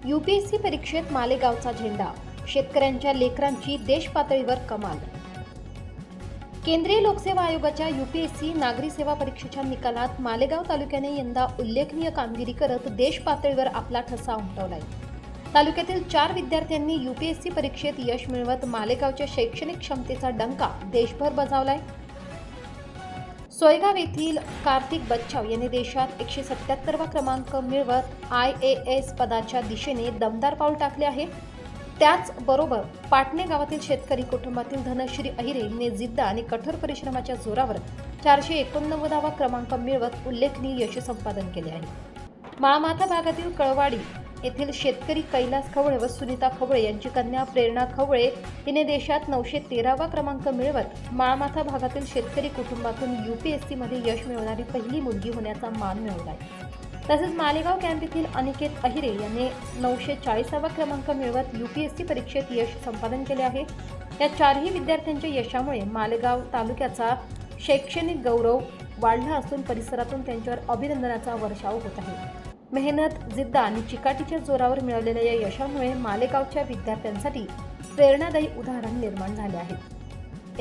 UPSC परीक्षेत मालेगावचा झेंडा, शेतकऱ्यांच्या लेकरांची देश पातळीवर कमाल। केंद्रीय लोकसेवा आयोगाच्या यूपीएससी नागरी सेवा परीक्षेच्या निकालात मालेगाव तालुक्याने यंदा उल्लेखनीय कामगिरी करत देश पातळीवर आपला ठसा उमटवलाय। तालुक्यातील 4 विद्यार्थ्यांनी यूपीएससी परीक्षेत यश मिळवत मालेगावच्या शैक्षणिक क्षमतेचा डंका देशभर बजावलाय। सोयगाव येथील कार्तिक बच्चाव यांनी देशात 177वा क्रमांक मिळवत IAS पदाच्या दिशेने दमदार पाऊल टाकले आहे। त्याचबरोबर पाटणे गावातील शेतकरी कुटुंबातील धनश्री अहिरे यांनी जिद्द आणि कठोर परिश्रमाच्या जोरावर 489वा क्रमांक मिळवत उल्लेखनीय यश संपादन केले आहे। माळमाथा भागातील कळवाडी येथील शेतकरी कैलास खवळे व सुनीता खवळे यांची कन्या प्रेरणा खवळे हिने देशात 913वा क्रमांक मिळवत माळमाथा भागातील शेतकरी कुटुंबातून यूपीएससी मध्ये यश मिळवणारी पहिली मुलगी होण्याचा मान मिळवला आहे। तसेच मालेगाव कॅम्प येथील अनिकेत अहिरे यांनी 940वा क्रमांक मिळवत यूपीएससी परीक्षेत यश संपादन केले आहे। या 4ही विद्यार्थ्यांच्या यशामुळे मालेगाव तालुक्याचा शैक्षणिक गौरव वाढला असून परिसरातून त्यांच्यावर अभिनंदनाचा वर्षाव होत आहे। मेहनत, जिद्द आणि चिकाटीच्या जोरावर मिळवलेल्या या यशामुळे मालेगावच्या विद्यार्थ्यांसाठी प्रेरणादायी उदाहरण निर्माण झाले आहे।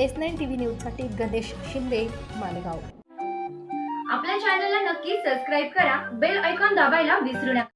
S9 TV न्यूजसाठी गणेश शिंदे, मालेगाव। आपल्या चॅनलला नक्की सबस्क्राइब करा, बेल आयकॉन दाबायला विसरू नका।